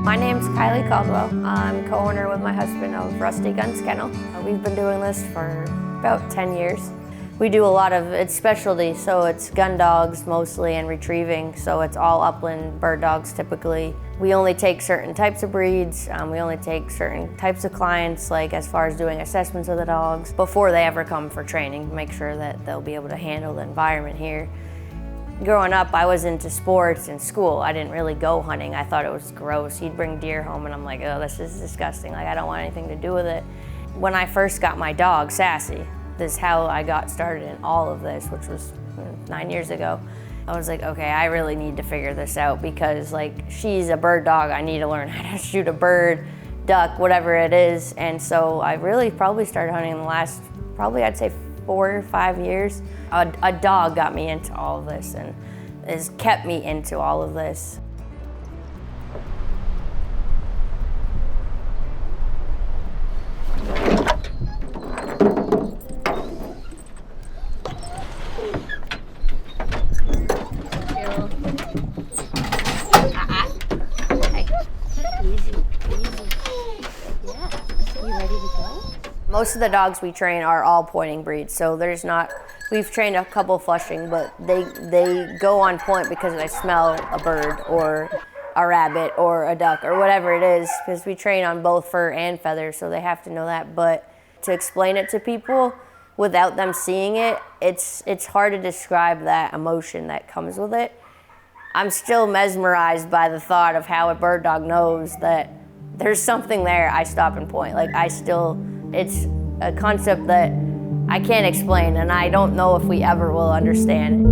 My name's Kyley Caldwell. I'm co-owner with my husband of Rusty Guns Kennel. We've been doing this for about 10 years. We do a lot of, it's specialty, so it's gun dogs mostly and retrieving, so it's all upland bird dogs typically. We only take certain types of breeds, we only take certain types of clients, like as far as doing assessments of the dogs before they ever come for training, to make sure that they'll be able to handle the environment here. Growing up, I was into sports in school. I didn't really go hunting. I thought it was gross. He'd bring deer home and I'm like, oh, this is disgusting. Like, I don't want anything to do with it. When I first got my dog, Sassy, this is how I got started in all of this, which was 9 years ago. I was like, okay, I really need to figure this out because like she's a bird dog. I need to learn how to shoot a bird, duck, whatever it is. And so I really probably started hunting in the last, I'd say 4 or 5 years. A dog got me into all of this and has kept me into all of this. Most of the dogs we train are all pointing breeds, so there's not, we've trained a couple flushing, but they go on point because they smell a bird or a rabbit or a duck or whatever it is, because we train on both fur and feathers, so they have to know that. But to explain it to people without them seeing it, it's hard to describe that emotion that comes with it. I'm still mesmerized by the thought of how a bird dog knows that there's something there. I stop and point. Like it's a concept that I can't explain, and I don't know if we ever will understand.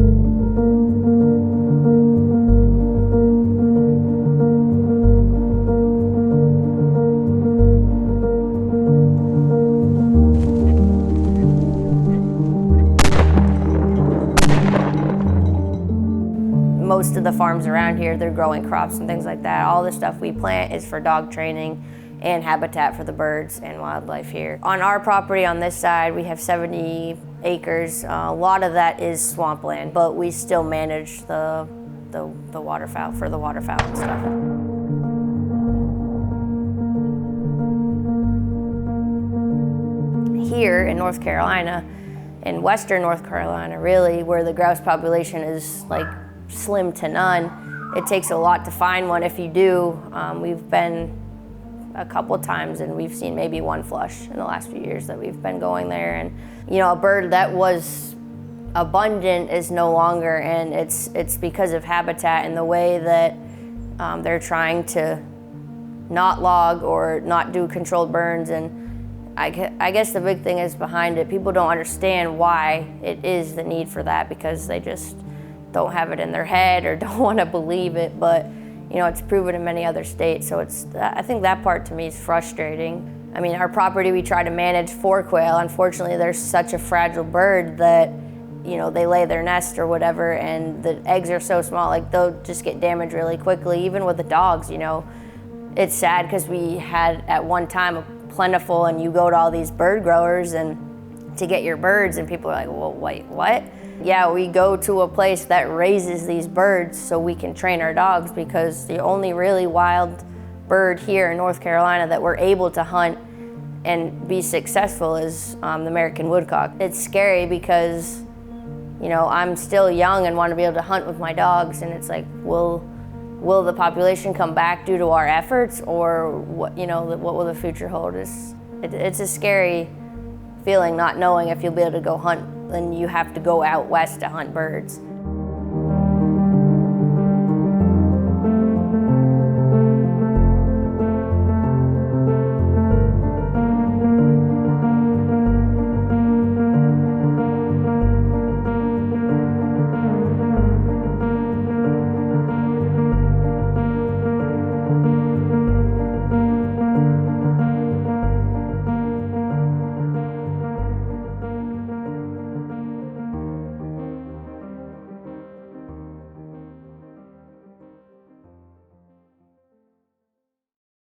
Most of the farms around here, they're growing crops and things like that. All the stuff we plant is for dog training and habitat for the birds and wildlife here. On our property on this side, we have 70 acres. A lot of that is swampland, but we still manage the waterfowl, for the waterfowl and stuff. Here in North Carolina, in western North Carolina really, where the grouse population is like slim to none, it takes a lot to find one. If you do, we've been a couple times and we've seen maybe one flush in the last few years that we've been going there. And you know, a bird that was abundant is no longer, and it's because of habitat and the way that they're trying to not log or not do controlled burns. And I guess the big thing is behind it, people don't understand why it is the need for that, because they just don't have it in their head or don't want to believe it. But you know, it's proven in many other states, so I think that part to me is frustrating. I mean, our property, we try to manage for quail. Unfortunately, they're such a fragile bird that, you know, they lay their nest or whatever, and the eggs are so small, like they'll just get damaged really quickly. Even with the dogs, you know, it's sad because we had at one time a plentiful, and you go to all these bird growers and to get your birds, and people are like, well, wait, what? Yeah, we go to a place that raises these birds so we can train our dogs, because the only really wild bird here in North Carolina that we're able to hunt and be successful is the American woodcock. It's scary because, you know, I'm still young and want to be able to hunt with my dogs, and it's like, will the population come back due to our efforts, or what, you know, what will the future hold? It's a scary feeling not knowing if you'll be able to go hunt, then you have to go out west to hunt birds.